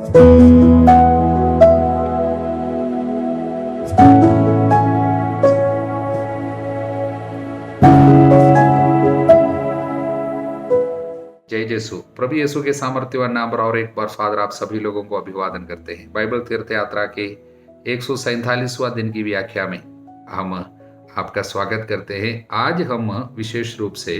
जय यीशु। प्रभु यीशु के सामर्थ्यवान नाम पर और एक बार फादर आप सभी लोगों को अभिवादन करते हैं। बाइबल तीर्थ यात्रा के 147वां दिन की व्याख्या में हम आपका स्वागत करते हैं। आज हम विशेष रूप से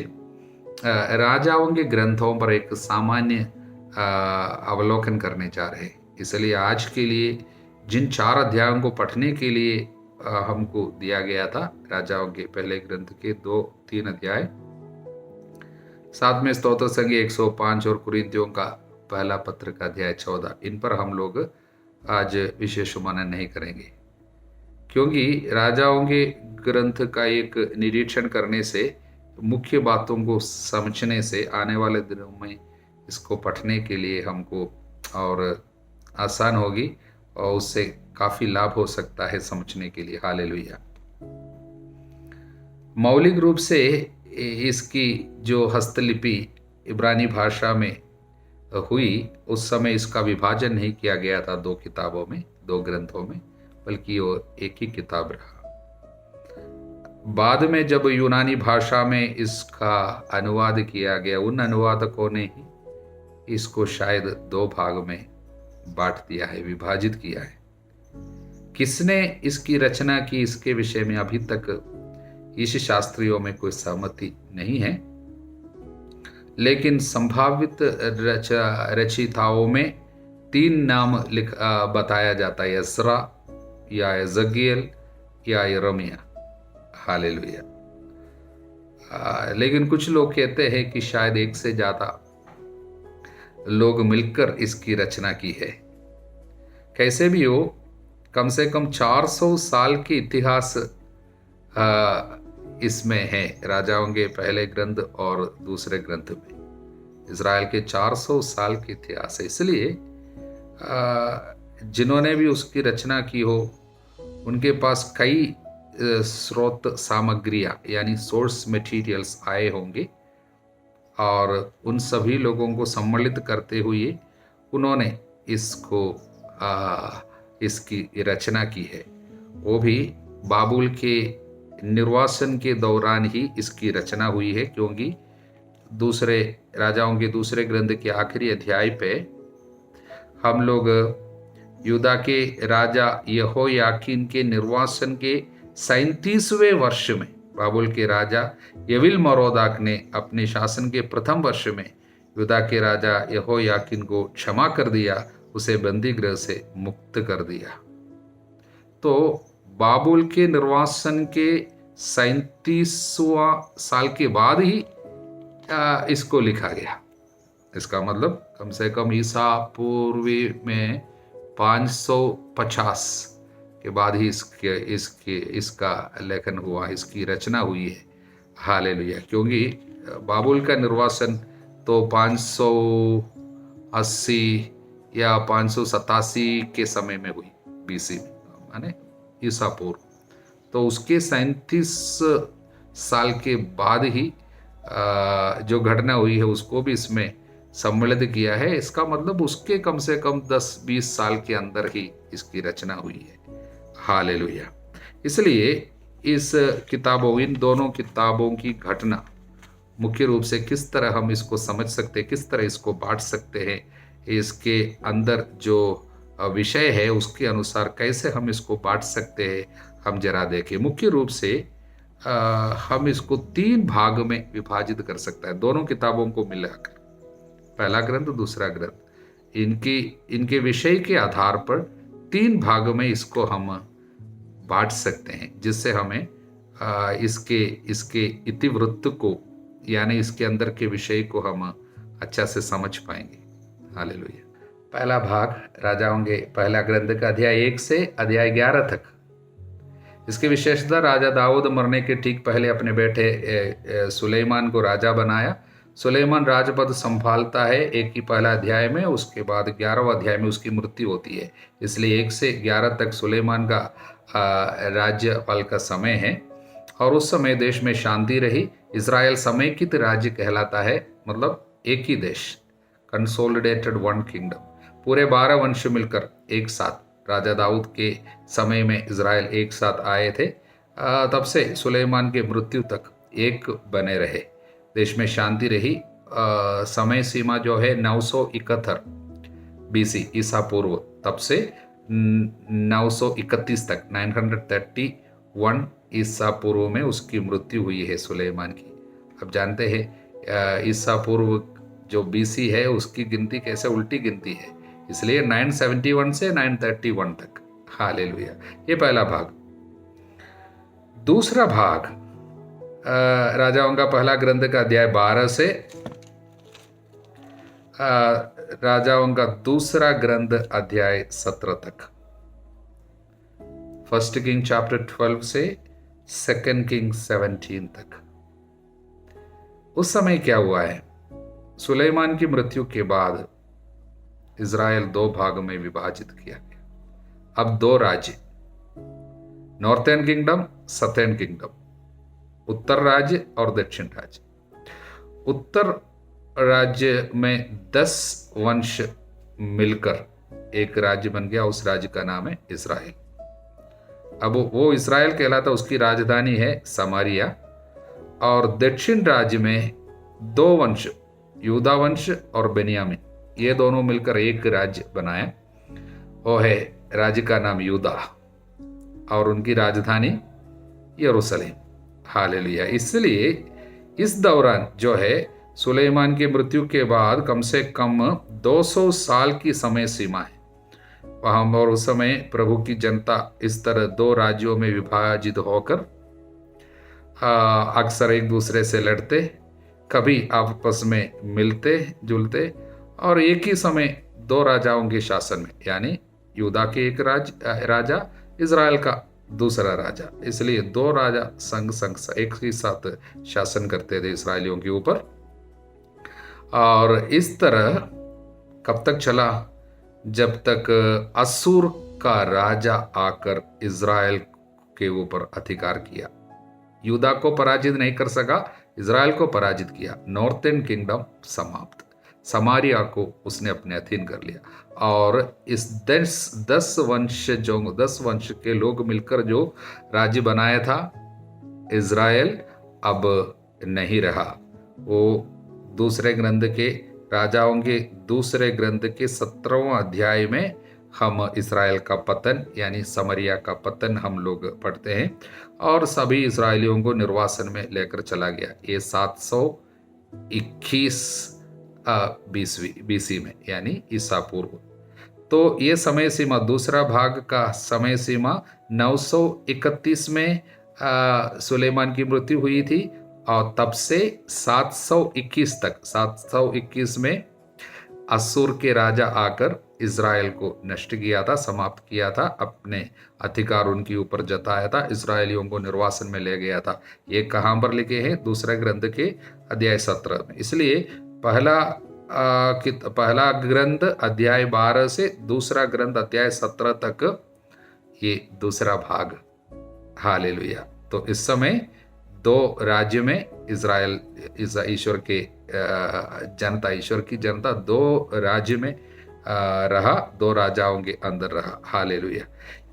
राजाओं के ग्रंथों पर एक सामान्य अवलोकन करने जा रहे हैं। इसलिए आज के लिए जिन 4 अध्यायों को पढ़ने के लिए हमको दिया गया था, राजाओं के पहले ग्रंथ के 2-3 अध्याय, साथ में स्तोत्र संगी 105 और कुरिन्थियों का पहला पत्र का अध्याय 14, इन पर हम लोग आज विशेष मनन नहीं करेंगे, क्योंकि राजाओं के ग्रंथ का एक निरीक्षण करने से, मुख्य बातों को समझने से आने वाले दिनों में इसको पढ़ने के लिए हमको और आसान होगी और उससे काफ़ी लाभ हो सकता है समझने के लिए। हालेलुया। मौलिक रूप से इसकी जो हस्तलिपि इब्रानी भाषा में हुई, उस समय इसका विभाजन नहीं किया गया था 2 किताबों में, 2 ग्रंथों में, बल्कि वो एक ही किताब रहा। बाद में जब यूनानी भाषा में इसका अनुवाद किया गया, उन अनुवादकों ने ही इसको शायद 2 भाग में बांट दिया है, विभाजित किया है। किसने इसकी रचना की, इसके विषय में अभी तक ईश शास्त्रियों में कोई सहमति नहीं है, लेकिन संभावित रचयिताओं में 3 नाम बताया जाता है, एज्रा या एजकियेल या यिर्मयाह। हालेलुया। लेकिन कुछ लोग कहते हैं कि शायद 1 से ज़्यादा लोग मिलकर इसकी रचना की है। कैसे भी हो, कम से कम 400 साल के इतिहास इसमें है, राजाओं के पहले ग्रंथ और दूसरे ग्रंथ में इज़राइल के 400 साल के इतिहास है। इसलिए जिन्होंने भी उसकी रचना की हो, उनके पास कई स्रोत सामग्रियां यानी सोर्स मटेरियल्स आए होंगे, और उन सभी लोगों को सम्मिलित करते हुए उन्होंने इसको इसकी रचना की है। वो भी बाबुल के निर्वासन के दौरान ही इसकी रचना हुई है, क्योंकि दूसरे राजाओं के दूसरे ग्रंथ के आखिरी अध्याय पे हम लोग यूदा के राजा यहोयाकीन के निर्वासन के 37वें वर्ष में बाबुल के राजा यविल मरोदाक ने अपने शासन के प्रथम वर्ष में यूदा के राजा यहोयाकीन को क्षमा कर दिया, उसे बंदी गृह से मुक्त कर दिया। तो बाबुल के निर्वासन के 37वां साल के बाद ही इसको लिखा गया। इसका मतलब कम से कम ईसा पूर्वी में 550 के बाद ही इसका लेखन हुआ, इसकी रचना हुई है। हालेलुया। क्योंकि बाबुल का निर्वासन तो 580 या 587 के समय में हुई, BC में, माने ईसा पूर्व। तो उसके 37 साल के बाद ही जो घटना हुई है उसको भी इसमें सम्मिलित किया है। इसका मतलब उसके कम से कम 10-20 साल के अंदर ही इसकी रचना हुई है। हालेलुया। इसलिए इस किताबों, इन दोनों किताबों की घटना मुख्य रूप से किस तरह हम इसको समझ सकते हैं, किस तरह इसको बांट सकते हैं, इसके अंदर जो विषय है उसके अनुसार कैसे हम इसको बांट सकते हैं, हम जरा देखें। मुख्य रूप से हम इसको 3 भाग में विभाजित कर सकते हैं, दोनों किताबों को मिलाकर, पहला ग्रंथ दूसरा ग्रंथ। इनके विषय के आधार पर 3 भाग में इसको हम बांट सकते हैं, जिससे हमें इसके इतिवृत्त को यानी इसके अंदर के विषय को हम अच्छा से समझ पाएंगे। हालेलुया। पहला भाग राजाओं के पहला ग्रंथ का अध्याय 1 से अध्याय 11 तक। इसकी विशेषता, राजा दाऊद मरने के ठीक पहले अपने बेटे सुलेमान को राजा बनाया। सुलेमान राजपद संभालता है एक ही पहला अध्याय में, उसके बाद 11वां अध्याय में उसकी मृत्यु होती है। इसलिए 1 से 11 तक सुलेमान का राज्यपाल का समय है, और उस समय देश में शांति रही। इज़राइल समेकित राज्य कहलाता है, मतलब एक ही देश, कंसोलिडेटेड वन किंगडम। पूरे 12 वंश मिलकर एक साथ राजा दाऊद के समय में इज़राइल एक साथ आए थे। तब से सुलेमान के मृत्यु तक एक बने रहे। देश में शांति रही। समय सीमा जो है 971 बीसी ईसा पूर्व, तब से 931 तक 931 ईसा पूर्व में उसकी मृत्यु हुई है सुलेमान की। अब जानते हैं ईसा पूर्व जो बीसी है उसकी गिनती कैसे उल्टी गिनती है, इसलिए 971 से 931 तक। हालेलुया। ये पहला भाग। दूसरा भाग राजाओं का पहला ग्रंथ का अध्याय 12 से राजाओं का दूसरा ग्रंथ अध्याय 17 तक। फर्स्ट किंग चैप्टर 12 से सेकंड किंग 17 तक। उस समय क्या हुआ है? सुलेमान की मृत्यु के बाद इज़राइल 2 भाग में विभाजित किया गया। अब 2 राज्य, नॉर्थर्न किंगडम, साउथर्न किंगडम, उत्तर राज्य और दक्षिण राज्य। उत्तर राज्य में 10 वंश मिलकर एक राज्य बन गया। उस राज्य का नाम है इज़राइल। अब वो इज़राइल कहलाता, उसकी राजधानी है समारिया। और दक्षिण राज्य में 2 वंश, यूदा वंश और बेनियामिन, ये दोनों मिलकर एक राज्य बनाया। वो है राज्य का नाम यूदा और उनकी राजधानी यरूशलेम। हालेलुया। इसलिए इस दौरान जो है सुलेमान की मृत्यु के बाद कम से कम 200 साल की समय सीमा है वहाँ। और उस समय प्रभु की जनता इस तरह 2 राज्यों में विभाजित होकर अक्सर एक दूसरे से लड़ते, कभी आपस में मिलते जुलते, और एक ही समय 2 राजाओं के शासन में, यानी यूदा के एक राजा, इज़राइल का दूसरा राजा। इसलिए 2 राजा संग एक ही साथ शासन करते थे इस्राएलियों के ऊपर। और इस तरह कब तक चला? जब तक असूर का राजा आकर इज़राइल के ऊपर अधिकार किया। यूदा को पराजित नहीं कर सका, इज़राइल को पराजित किया। नॉर्थर्न किंगडम समाप्त। समारिया को उसने अपने अधीन कर लिया। और इस 10 वंश के लोग मिलकर जो राज्य बनाया था इज़राइल, अब नहीं रहा। वो दूसरे ग्रंथ के राजाओं के दूसरे ग्रंथ के 17वां अध्याय में हम इज़राइल का पतन यानी समरिया का पतन हम लोग पढ़ते हैं। और सभी इज़राइलियों को निर्वासन में लेकर चला गया। ये 721 बीसी में, यानी ईसा पूर्व। तो ये समय सीमा, दूसरा भाग का समय सीमा 931 में सुलेमान की मृत्यु हुई थी। और तब से 721 में असूर के राजा आकर इज़राइल को नष्ट किया था, समाप्त किया था, अपने अधिकार उनके ऊपर जताया था, इज़राइलियों को निर्वासन में ले गया था। ये कहाँ पर लिखे हैं? दूसरे ग्रंथ के अध्याय 17 में। इसलिए पहला ग्रंथ अध्याय 12 से दूसरा ग्रंथ अध्याय 17 तक ये दूसरा भाग। हालेलुया। तो इस समय 2 राज्य में इज़राइल, ईश्वर के जनता, ईश्वर की जनता 2 राज्य में रहा, 2 राजाओं के अंदर रहा। हालेलुया।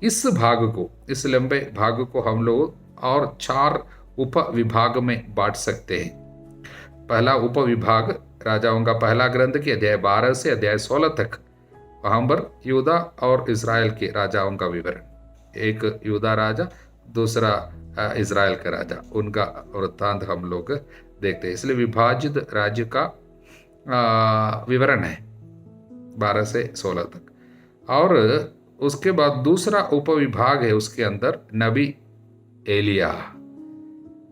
इस भाग को, इस लंबे भाग को हम लोग और 4 उप विभाग में बांट सकते हैं। पहला उप विभाग राजाओं का पहला ग्रंथ के अध्याय 12 से अध्याय 16 तक, वहाँ पर यूदा और इज़राइल के राजाओं का विवरण। एक यूदा राजा, दूसरा इज़राइल का राजा, उनका वृत्तांत हम लोग देखते हैं। इसलिए विभाजित राज्य का विवरण है 12 से 16 तक। और उसके बाद दूसरा उपविभाग है, उसके अंदर नबी एलिया।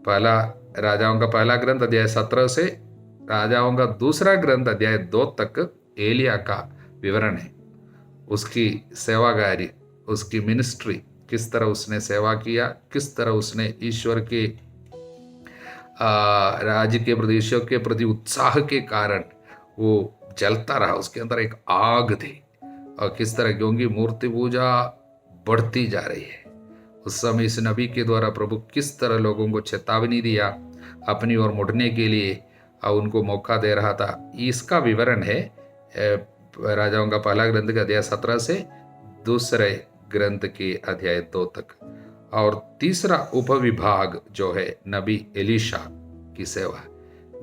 पहला राजाओं का पहला ग्रंथ अध्याय 17 से राजाओं का दूसरा ग्रंथ अध्याय 2 तक एलिया का विवरण है। उसकी सेवागारी, उसकी मिनिस्ट्री, किस तरह उसने सेवा किया, किस तरह उसने ईश्वर के राज्य के प्रति, ईश्वर के प्रति उत्साह के कारण वो जलता रहा, उसके अंदर एक आग थी। और किस तरह, क्योंकि मूर्ति पूजा बढ़ती जा रही है, उस समय इस नबी के द्वारा प्रभु किस तरह लोगों को चेतावनी दिया अपनी ओर मुड़ने के लिए, और उनको मौका दे रहा था। इसका विवरण है राजाओं का पहला ग्रंथ का अध्याय 17 से दूसरे ग्रंथ के अध्याय 2 तक। और तीसरा उपविभाग जो है नबी एलीशा की सेवा।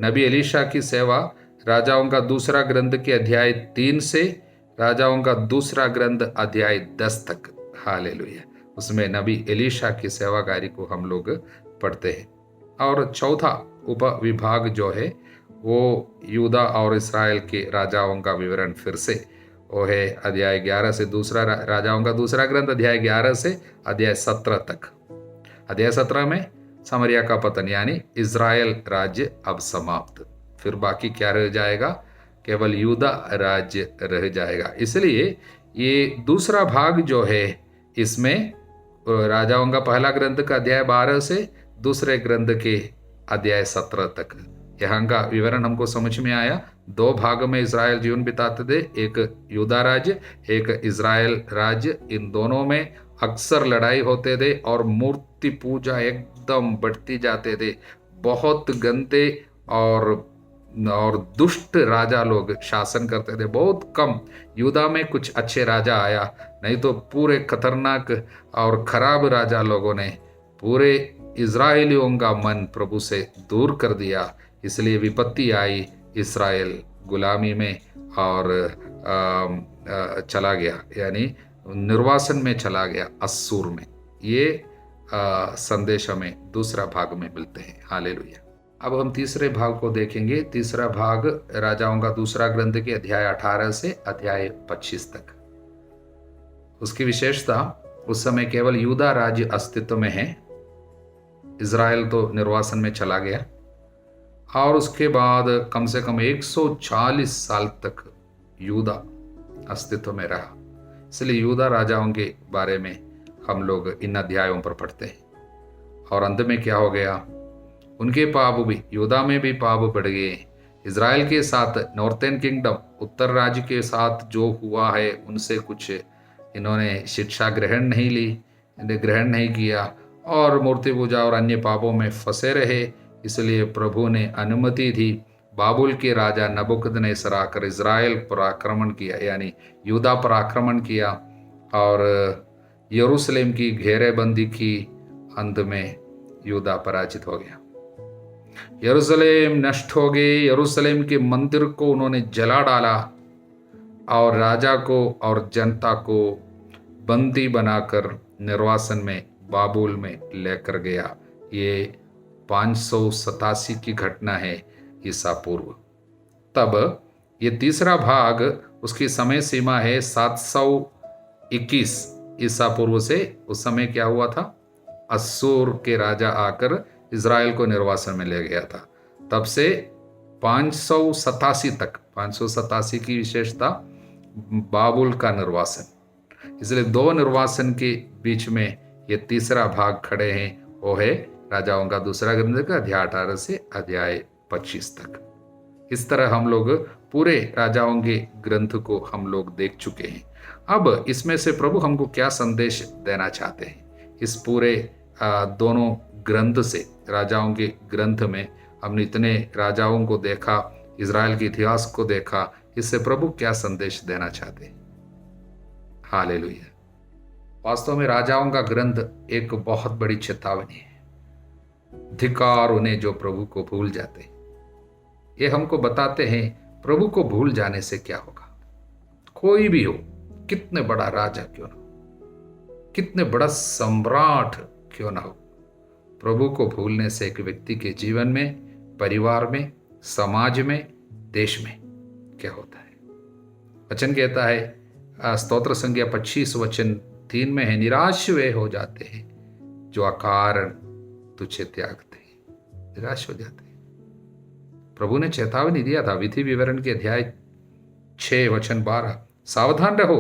नबी एलीशा की सेवा राजाओं का दूसरा ग्रंथ के अध्याय 3 से राजाओं का दूसरा ग्रंथ अध्याय 10 तक। हालेलुया। उसमें नबी एलीशा की सेवाकारी को हम लोग पढ़ते हैं। और चौथा उपविभाग जो है वो यूदा और इस्राएल के राजाओं का विवरण फिर से वो है अध्याय 11 से दूसरा राजाओं का दूसरा ग्रंथ अध्याय 11 से अध्याय 17 तक। अध्याय 17 में समरिया का पतन यानी इज़राइल राज्य अब समाप्त, फिर बाकी क्या रह जाएगा, केवल यूदा राज्य रह जाएगा। इसलिए ये दूसरा भाग जो है इसमें राजाओं का पहला ग्रंथ का अध्याय 12 से दूसरे ग्रंथ के अध्याय 17 तक, यहाँ का विवरण हमको समझ में आया। दो भाग में इज़राइल जीवन बिताते थे, एक यूदा राज्य, एक इज़राइल राज्य। इन दोनों में अक्सर लड़ाई होते थे और मूर्ति पूजा एकदम बढ़ती जाते थे। बहुत गंदे और दुष्ट राजा लोग शासन करते थे। बहुत कम यूदा में कुछ अच्छे राजा आया, नहीं तो पूरे खतरनाक और खराब राजा लोगों ने पूरे इज़राइलियों का मन प्रभु से दूर कर दिया। इसलिए विपत्ति आई, इस्राएल गुलामी में और चला गया, यानी निर्वासन में चला गया, अस्सूर में। ये संदेश हमें दूसरा भाग में मिलते हैं। हालेलुया। अब हम तीसरे भाग को देखेंगे। तीसरा भाग राजाओं का दूसरा ग्रंथ के अध्याय 18 से अध्याय 25 तक। उसकी विशेषता, उस समय केवल यूदा राज्य अस्तित्व में है, इज़राइल तो निर्वासन में चला गया। और उसके बाद कम से कम 140 साल तक यूदा अस्तित्व में रहा। इसलिए यूदा राजाओं के बारे में हम लोग इन अध्यायों पर पढ़ते हैं। और अंत में क्या हो गया, उनके पाप भी, यूदा में भी पाप बढ़ गए। इज़राइल के साथ नॉर्थर्न किंगडम, उत्तर राज्य के साथ जो हुआ है, उनसे कुछ इन्होंने शिक्षा ग्रहण नहीं किया और मूर्ति पूजा और अन्य पापों में फंसे रहे। इसलिए प्रभु ने अनुमति दी, बाबुल के राजा नबूकदनेस्सर आकर इज़राइल पर आक्रमण किया, यानी यूदा पर आक्रमण किया और यरूशलेम की घेरेबंदी की। अंत में यूदा पराजित हो गया, यरूशलेम नष्ट हो गए। यरूशलेम के मंदिर को उन्होंने जला डाला और राजा को और जनता को बंदी बनाकर निर्वासन में बाबुल में लेकर गया। ये 587 की घटना है ईसा पूर्व। तब ये तीसरा भाग, उसकी समय सीमा है 721 ईसा पूर्व से। उस समय क्या हुआ था, अस्सूर के राजा आकर इज़राइल को निर्वासन में ले गया था। तब से 587 तक, 587 की विशेषता बाबुल का निर्वासन। इसलिए दो निर्वासन के बीच में ये तीसरा भाग खड़े हैं, वो है राजाओं का दूसरा ग्रंथ का अध्याय 18 से अध्याय 25 तक। इस तरह हम लोग पूरे राजाओं के ग्रंथ को हम लोग देख चुके हैं। अब इसमें से प्रभु हमको क्या संदेश देना चाहते हैं, इस पूरे दोनों ग्रंथ से, राजाओं के ग्रंथ में हमने इतने राजाओं को देखा, इज़राइल के इतिहास को देखा, इससे प्रभु क्या संदेश देना चाहते हैं। हालेलुया। वास्तव में राजाओं का ग्रंथ एक बहुत बड़ी चेतावनी है। धिक्कार उन्हें जो प्रभु को भूल जाते हैं। ये हमको बताते हैं प्रभु को भूल जाने से क्या होगा। कोई भी हो, कितने बड़ा राजा क्यों ना हो, कितने बड़ा सम्राट क्यों ना हो, प्रभु को भूलने से एक व्यक्ति के जीवन में, परिवार में, समाज में, देश में क्या होता है। वचन कहता है, स्तोत्र संख्या 25 वचन 3 में है, निराश वे हो जाते हैं जो अकारण तुझे त्यागते हैं। निराश हो जाते हैं। प्रभु ने चेतावनी दिया था, विधि विवरण के अध्याय 6 वचन 12, सावधान रहो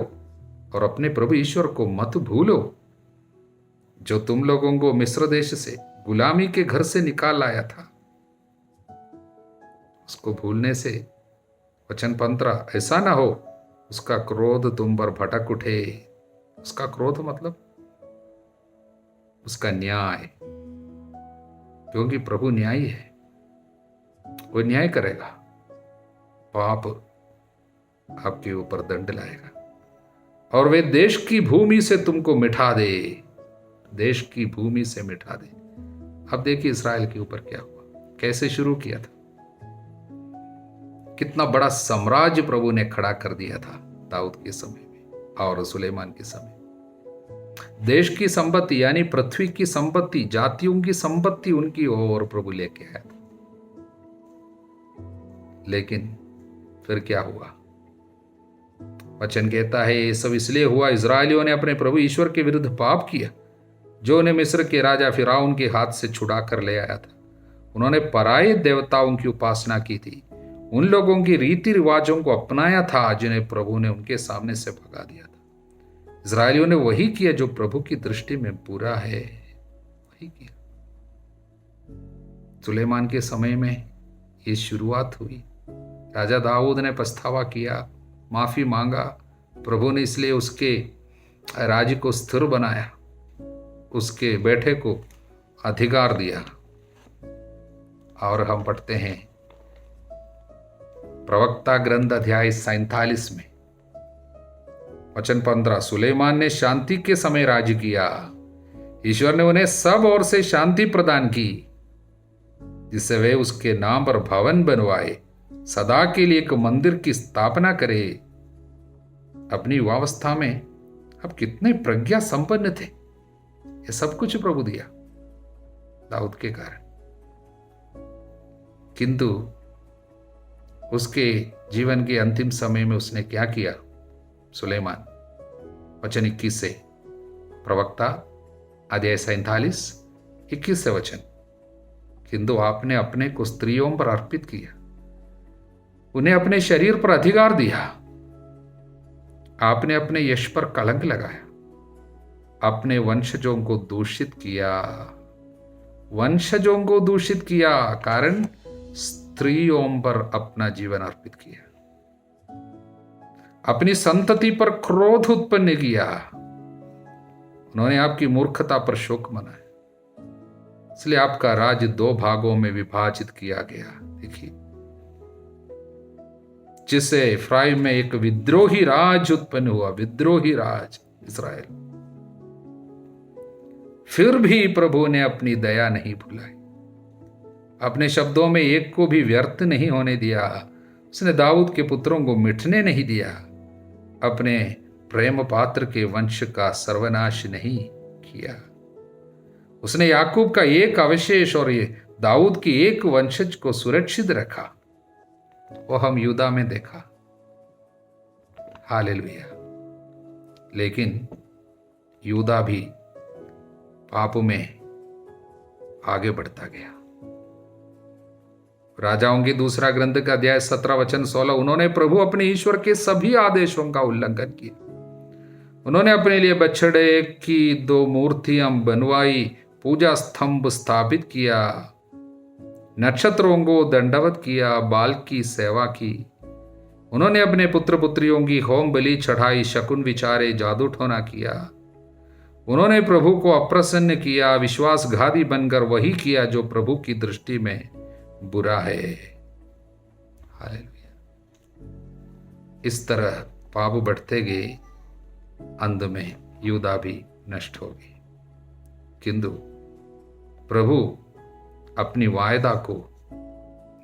और अपने प्रभु ईश्वर को मत भूलो, जो तुम लोगों को मिस्र देश से, गुलामी के घर से निकाल लाया था। उसको भूलने से, वचन 15, ऐसा ना हो उसका क्रोध तुम पर भटक उठे। उसका क्रोध मतलब उसका न्याय, क्योंकि प्रभु न्यायी है, वो न्याय करेगा। पाप आपके ऊपर दंड लाएगा और वे देश की भूमि से तुमको मिटा दे, देश की भूमि से मिटा दे। अब देखिए इस्राएल के ऊपर क्या हुआ, कैसे शुरू किया था, कितना बड़ा साम्राज्य प्रभु ने खड़ा कर दिया था दाऊद के समय में और सुलेमान के समय। देश की संपत्ति यानी पृथ्वी की संपत्ति, जातियों की संपत्ति उनकी ओर प्रभु लेके आया था। लेकिन फिर क्या हुआ, वचन कहता है ये सब इसलिए हुआ, इजरायलियों ने अपने प्रभु ईश्वर के विरुद्ध पाप किया, जो उन्हें मिस्र के राजा फिरौन के हाथ से छुड़ा कर ले आया था। उन्होंने पराये देवताओं की उपासना की थी, उन लोगों की रीति रिवाजों को अपनाया था जिन्हें प्रभु ने उनके सामने से भगा दिया था। इजरायलियों ने वही किया जो प्रभु की दृष्टि में बुरा है, वही किया। सुलेमान के समय में ये शुरुआत हुई। राजा दाऊद ने पछतावा किया, माफी मांगा, प्रभु ने इसलिए उसके राज्य को स्थिर बनाया, उसके बेटे को अधिकार दिया। और हम पढ़ते हैं प्रवक्ता ग्रंथ अध्याय 47 में वचन 15, सुलेमान ने शांति के समय राज्य किया, ईश्वर ने उन्हें सब ओर से शांति प्रदान की, जिससे वे उसके नाम पर भवन बनवाए, सदा के लिए एक मंदिर की स्थापना करे। अपनी युवावस्था में अब कितने प्रज्ञा संपन्न थे, ये सब कुछ प्रभु दिया दाऊद के कारण। किंतु उसके जीवन के अंतिम समय में उसने क्या किया, सुलेमान, वचन 21 से, प्रवक्ता अध्याय 47 21 से वचन, किंतु आपने अपने को स्त्रियों पर अर्पित किया, उन्हें अपने शरीर पर अधिकार दिया, आपने अपने यश पर कलंक लगाया, अपने वंशजों को दूषित किया, वंशजों को दूषित किया, कारण स्त्रियों पर अपना जीवन अर्पित किया, अपनी संतति पर क्रोध उत्पन्न किया, उन्होंने आपकी मूर्खता पर शोक मनाया, इसलिए आपका राज्य 2 भागों में विभाजित किया गया। देखिए, जिससे इफ्राइम में एक विद्रोही राज उत्पन्न हुआ, विद्रोही राज इस्राएल। फिर भी प्रभु ने अपनी दया नहीं भुलाई, अपने शब्दों में एक को भी व्यर्थ नहीं होने दिया। उसने दाऊद के पुत्रों को मिटने नहीं दिया, अपने प्रेम पात्र के वंश का सर्वनाश नहीं किया। उसने याकूब का एक अवशेष और ये दाऊद की एक वंशज को सुरक्षित रखा। वो हम यूदा में देखा, हालेलुया। लेकिन यूदा भी पाप में आगे बढ़ता गया। राजाओं की दूसरा ग्रंथ का अध्याय 17 वचन 16, उन्होंने प्रभु अपने ईश्वर के सभी आदेशों का उल्लंघन किया। उन्होंने अपने लिए बछड़े की 2 मूर्तियां बनवाई, पूजा स्तंभ स्थापित किया, नक्षत्रों को दंडवत किया, बाल की सेवा की। उन्होंने अपने पुत्र पुत्रियों की होम बलि चढ़ाई, शकुन विचारे, जादू टोना किया। उन्होंने प्रभु को अप्रसन्न किया, विश्वासघाती बनकर वही किया जो प्रभु की दृष्टि में बुरा है। हालेलुया। इस तरह पाप बढ़ते गए, अंत में यूदा भी नष्ट हो गई। किंतु प्रभु अपनी वायदा को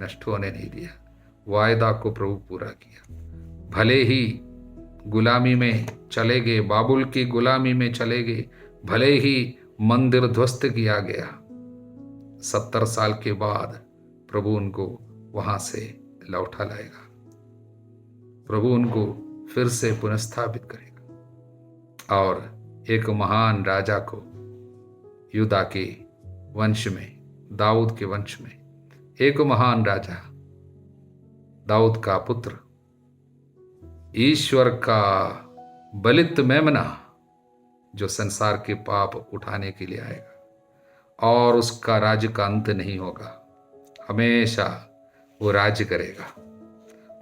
नष्ट होने नहीं दिया, वायदा को प्रभु पूरा किया। भले ही गुलामी में चले गए, बाबुल की गुलामी में चले गए, भले ही मंदिर ध्वस्त किया गया, 70 साल के बाद प्रभु उनको वहां से लौटा लाएगा। प्रभु उनको फिर से पुनर्स्थापित करेगा और एक महान राजा को यूदा के वंश में, दाऊद के वंश में एक महान राजा, दाऊद का पुत्र, ईश्वर का बलित मेमना, जो संसार के पाप उठाने के लिए आएगा और उसका राज्य का अंत नहीं होगा, हमेशा वो राज्य करेगा।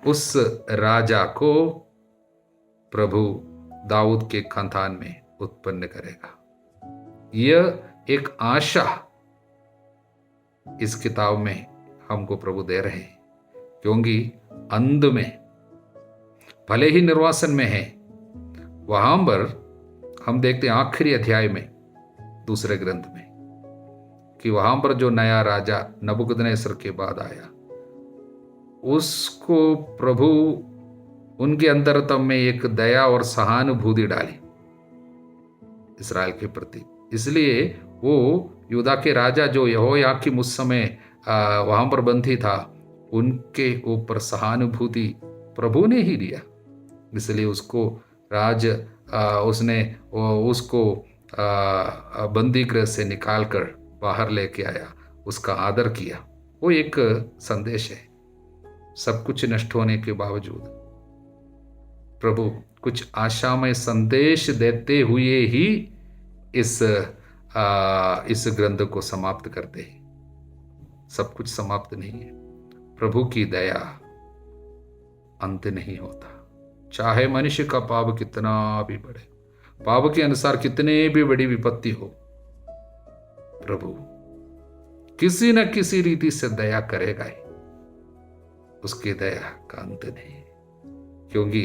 उस राजा को प्रभु दाऊद के खानदान में उत्पन्न करेगा। यह एक आशा इस किताब में हमको प्रभु दे रहे हैं, क्योंकि अंत में भले ही निर्वासन में है, वहां पर हम देखते हैं आखिरी अध्याय में दूसरे ग्रंथ में कि वहां पर जो नया राजा नबूकदनेस्सर के बाद आया, उसको प्रभु उनके अंतरतम में एक दया और सहानुभूति डाली इस्राएल के प्रति। इसलिए वो यूदा के राजा जो यहोयाकीम उस समय वहां पर बंदी था, उनके ऊपर सहानुभूति प्रभु ने ही लिया। इसलिए उसको उसको बंदी गृह से निकालकर बाहर लेके आया, उसका आदर किया। वो एक संदेश है। सब कुछ नष्ट होने के बावजूद प्रभु कुछ आशामय संदेश देते हुए ही इस ग्रंथ को समाप्त करते हैं। सब कुछ समाप्त नहीं है। प्रभु की दया अंत नहीं होता। चाहे मनुष्य का पाप कितना भी बढ़े, पाप के अनुसार कितने भी बड़ी विपत्ति हो, प्रभु किसी न किसी रीति से दया करेगा ही। उसकी दया का अंत नहीं है, क्योंकि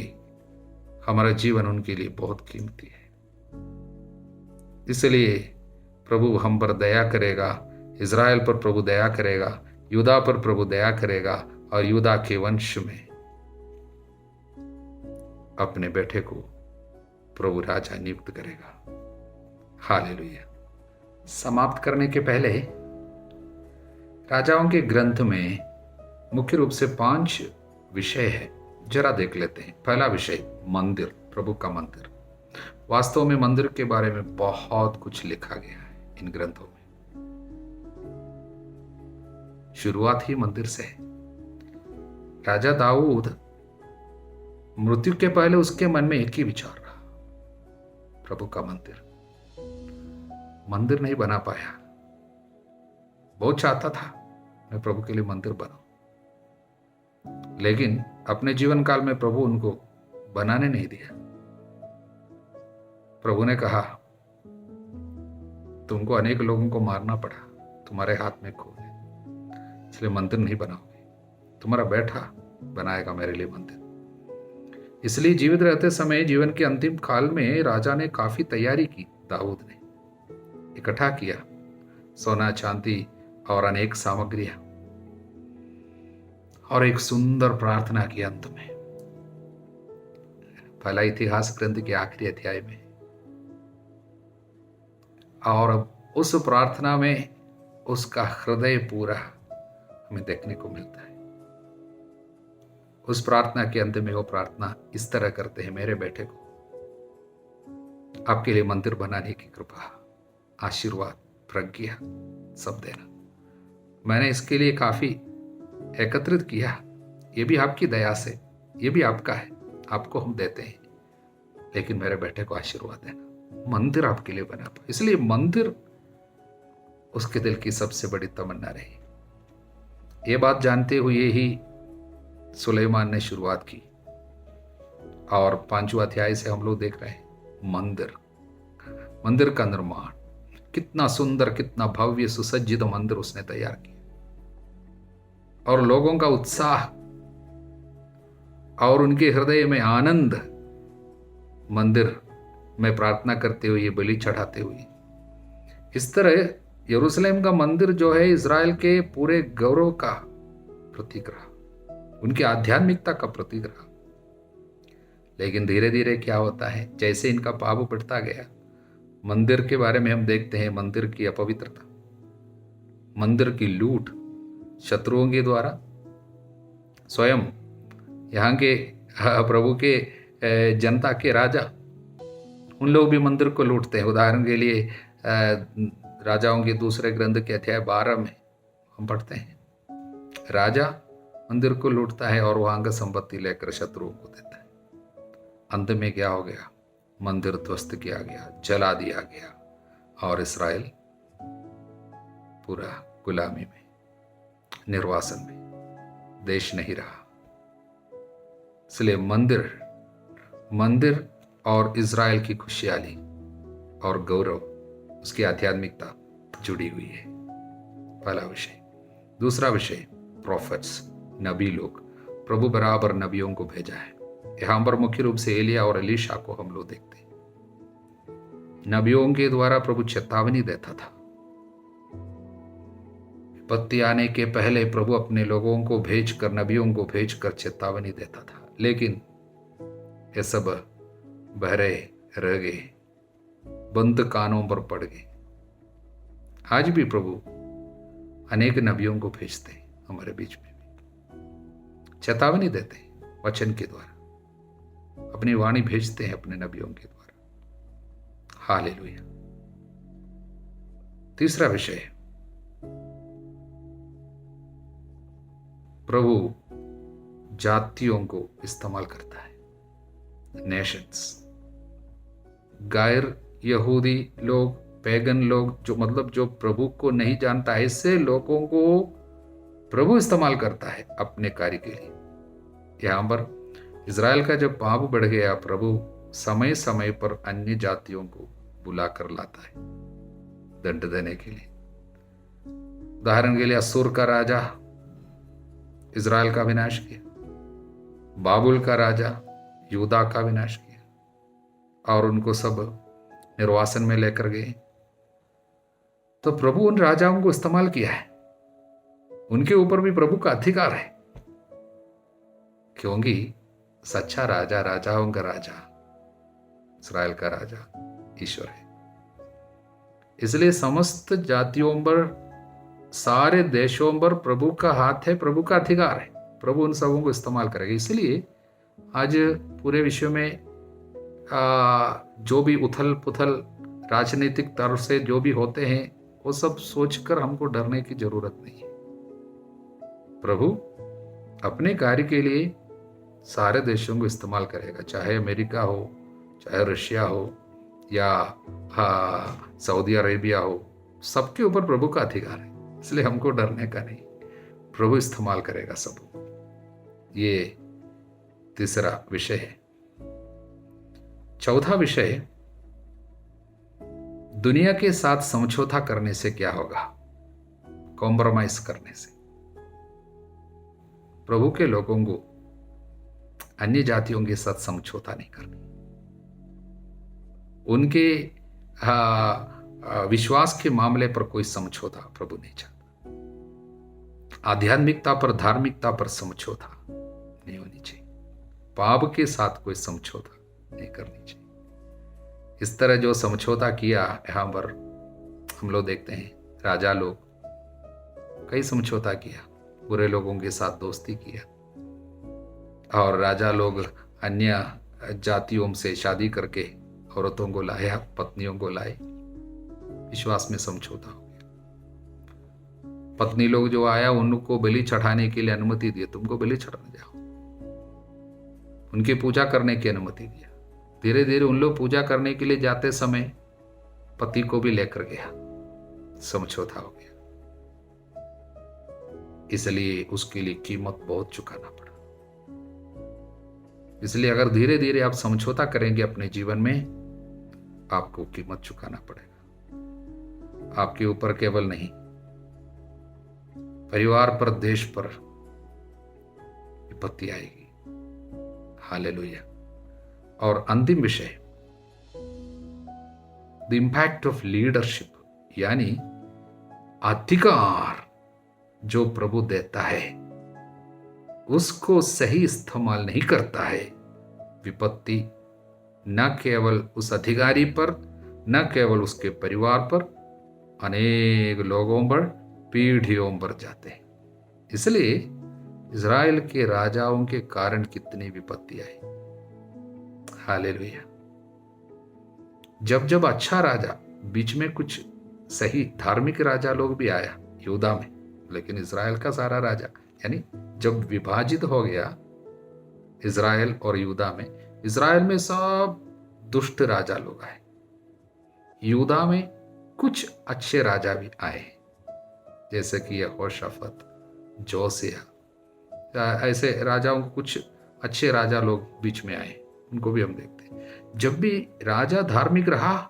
हमारा जीवन उनके लिए बहुत कीमती है। इसलिए प्रभु हम पर दया करेगा, इज़राइल पर प्रभु दया करेगा, यूदा पर प्रभु दया करेगा और यूदा के वंश में अपने बेटे को प्रभु राजा नियुक्त करेगा। हालेलुया। समाप्त करने के पहले राजाओं के ग्रंथ में मुख्य रूप से 5 विषय है, जरा देख लेते हैं। पहला विषय मंदिर, प्रभु का मंदिर। वास्तव में मंदिर के बारे में बहुत कुछ लिखा गया है इन ग्रंथों में। शुरुआत ही मंदिर से है। राजा दाऊद मृत्यु के पहले उसके मन में एक ही विचार रहा, प्रभु का मंदिर। मंदिर नहीं बना पाया। बहुत चाहता था मैं प्रभु के लिए मंदिर बनाऊं, लेकिन अपने जीवन काल में प्रभु उनको बनाने नहीं दिया। प्रभु ने कहा तुमको अनेक लोगों को मारना पड़ा, तुम्हारे हाथ में खून है, इसलिए मंदिर नहीं बनाओगे। तुम्हारा बेटा बनाएगा मेरे लिए मंदिर। इसलिए जीवित रहते समय जीवन के अंतिम काल में राजा ने काफी तैयारी की। दाऊद ने इकट्ठा किया सोना चांदी और अनेक सामग्रियां, और एक सुंदर प्रार्थना की अंत में। पहला इतिहास ग्रंथ के आखिरी अध्याय में। और अब उस प्रार्थना में उसका हृदय पूरा हमें देखने को मिलता है। उस प्रार्थना के अंत में वो प्रार्थना इस तरह करते हैं, मेरे बेटे को आपके लिए मंदिर बनाने की कृपा, आशीर्वाद, प्रज्ञा सब देना। मैंने इसके लिए काफी एकत्रित किया, ये भी आपकी दया से, ये भी आपका है, आपको हम देते हैं, लेकिन मेरे बेटे को आशीर्वाद देना, मंदिर आपके लिए बना पाए। इसलिए मंदिर उसके दिल की सबसे बड़ी तमन्ना रही। ये बात जानते हुए ही सुलेमान ने शुरुआत की, और 5वां अध्याय से हम लोग देख रहे हैं मंदिर का निर्माण। कितना सुंदर, कितना भव्य सुसज्जित मंदिर उसने तैयार किया, और लोगों का उत्साह और उनके हृदय में आनंद, मंदिर में प्रार्थना करते हुए, बलि चढ़ाते हुए। इस तरह यरूशलेम का मंदिर जो है इज़राइल के पूरे गौरव का प्रतीक रहा, उनकी आध्यात्मिकता का प्रतीक रहा। लेकिन धीरे धीरे क्या होता है, जैसे इनका पाप बढ़ता गया, मंदिर के बारे में हम देखते हैं मंदिर की अपवित्रता, मंदिर की लूट शत्रुओं के द्वारा। स्वयं यहाँ के प्रभु के जनता के राजा, उन लोग भी मंदिर को लूटते हैं। उदाहरण के लिए राजाओं के दूसरे ग्रंथ के अध्याय 12 में हम पढ़ते हैं, राजा मंदिर को लूटता है और वहां का संपत्ति लेकर शत्रुओं को देता है। अंत में क्या हो गया, मंदिर ध्वस्त किया गया, जला दिया गया, और इस्राएल पूरा गुलामी में, निर्वासन में, देश नहीं रहा। इसलिए मंदिर और इज़राइल की खुशहाली और गौरव, उसकी आध्यात्मिकता जुड़ी हुई है। पहला विषय। दूसरा विषय प्रोफेट्स, नबी लोग। प्रभु बराबर नबियों को भेजा है। यहां पर मुख्य रूप से एलिया और एलीशा को हम लोग देखते हैं। नबियों के द्वारा प्रभु चेतावनी देता था। विपत्ति आने के पहले प्रभु अपने लोगों को भेजकर, नबियों को भेजकर चेतावनी देता था, लेकिन ये सब बहरे रह गए, बंद कानों पर पड़ गए। आज भी प्रभु अनेक नबियों को भेजते हैं, हमारे बीच में भी चेतावनी देते हैं, वचन के द्वारा अपनी वाणी भेजते हैं अपने नबियों के द्वारा। हालेलुया। तीसरा विषय, प्रभु जातियों को इस्तेमाल करता है, नेशंस। गैर यहूदी लोग, पैगन लोग, जो मतलब जो प्रभु को नहीं जानता, ऐसे लोगों को प्रभु इस्तेमाल करता है अपने कार्य के लिए। यहां पर इज़राइल का जब पाप बढ़ गया, प्रभु समय समय पर अन्य जातियों को बुलाकर लाता है दंड देने के लिए। उदाहरण के लिए असूर का राजा इज़राइल का विनाश किया, बाबुल का राजा यूदा का विनाश किया और उनको सब निर्वासन में लेकर गए। तो प्रभु उन राजाओं को इस्तेमाल किया है, उनके ऊपर भी प्रभु का अधिकार है, क्योंकि सच्चा राजा, राजाओं का राजा, इस्राएल का राजा ईश्वर है। इसलिए समस्त जातियों पर, सारे देशों पर प्रभु का हाथ है, प्रभु का अधिकार है, प्रभु उन सबों को इस्तेमाल करेगा। इसलिए आज पूरे विश्व में जो भी उथल पुथल राजनीतिक तरफ से जो भी होते हैं, वो सब सोचकर हमको डरने की जरूरत नहीं है। प्रभु अपने कार्य के लिए सारे देशों को इस्तेमाल करेगा, चाहे अमेरिका हो, चाहे रशिया हो, या सऊदी अरेबिया हो, सबके ऊपर प्रभु का अधिकार है। इसलिए हमको डरने का नहीं, प्रभु इस्तेमाल करेगा सबको। ये तीसरा विषय है। चौथा विषय, दुनिया के साथ समझौता करने से क्या होगा, कॉम्प्रोमाइज करने से। प्रभु के लोगों को अन्य जातियों के साथ समझौता नहीं करनी, उनके विश्वास के मामले पर कोई समझौता प्रभु नहीं चाहता। आध्यात्मिकता पर, धार्मिकता पर समझौता नहीं होनी चाहिए, पाप के साथ कोई समझौता नहीं करनी चाहिए। इस तरह जो समझौता किया यहां पर हम लोग देखते हैं, राजा लोग कई समझौता किया, बुरे लोगों के साथ दोस्ती किया, और राजा लोग अन्य जातियों से शादी करके औरतों को लाया, पत्नियों को लाए, विश्वास में समझौता हो गया। पत्नी लोग जो आया उनको बलि चढ़ाने के लिए अनुमति दी, तुमको बलि चढ़ाने जाओ, उनकी पूजा करने की अनुमति दिया। धीरे धीरे उन लोग पूजा करने के लिए जाते समय पति को भी लेकर गया, समझौता हो गया। इसलिए उसके लिए कीमत बहुत चुकाना पड़ा। इसलिए अगर धीरे धीरे आप समझौता करेंगे अपने जीवन में, आपको कीमत चुकाना पड़ेगा। आपके ऊपर केवल नहीं, परिवार पर, देश पर विपत्ति आएगी। हालेलुया। और अंतिम विषय, द इंपैक्ट ऑफ लीडरशिप, यानी अधिकार जो प्रभु देता है उसको सही इस्तेमाल नहीं करता है, विपत्ति न केवल उस अधिकारी पर, न केवल उसके परिवार पर, अनेक लोगों पर, पीढ़ियों पर जाते हैं। इसलिए इज़राइल के राजाओं के कारण कितनी विपत्ति आई। हालेलुया। जब जब अच्छा राजा, बीच में कुछ सही धार्मिक राजा लोग भी आया यहूदा में, लेकिन इज़राइल का सारा राजा, यानी जब विभाजित हो गया इज़राइल और यहूदा में, इज़राइल में सब दुष्ट राजा लोग आए, यहूदा में कुछ अच्छे राजा भी आए, जैसे कि यहोशाफत, जोसिया, ऐसे राजाओं को कुछ अच्छे राजा लोग बीच में आए, उनको भी हम देखते हैं। जब भी राजा धार्मिक रहा,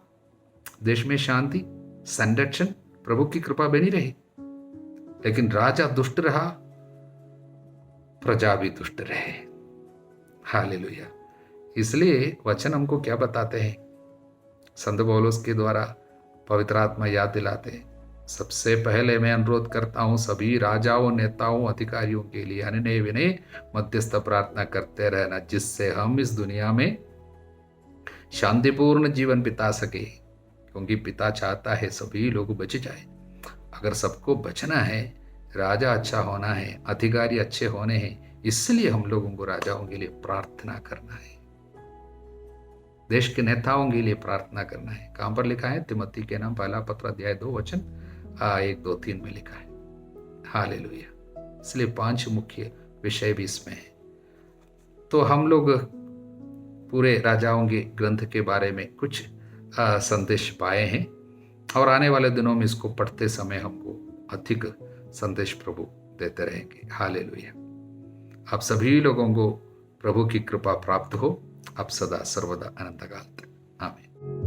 देश में शांति, संरक्षण, प्रभु की कृपा बनी रही। लेकिन राजा दुष्ट रहा, प्रजा भी दुष्ट रहे। हालेलुया। इसलिए वचन हमको क्या बताते हैं? संत पौलुस के द्वारा पवित्र आत्मा याद दिलाते हैं, सबसे पहले मैं अनुरोध करता हूं सभी राजाओं, नेताओं, अधिकारियों के लिए अनुनय विनय मध्यस्थ प्रार्थना करते रहना, जिससे हम इस दुनिया में शांतिपूर्ण जीवन बिता सके, क्योंकि पिता चाहता है सभी लोग बच जाए। अगर सबको बचना है, राजा अच्छा होना है, अधिकारी अच्छे होने हैं, इसलिए हम लोगों को राजाओं के लिए प्रार्थना करना है, देश के नेताओं के लिए प्रार्थना करना है। कहां पर लिखा है? तिमोथी के नाम पहला पत्र अध्याय 2 वचन 1, 2, 3 में लिखा है। हालेलुया। इसलिए 5 मुख्य विषय भी इसमें है। तो हम लोग पूरे राजाओं के ग्रंथ के बारे में कुछ संदेश पाए हैं, और आने वाले दिनों में इसको पढ़ते समय हमको अधिक संदेश प्रभु देते रहेंगे। हालेलुया। आप सभी लोगों को प्रभु की कृपा प्राप्त हो। आप सदा सर्वदा अनंत काल तक। आमीन।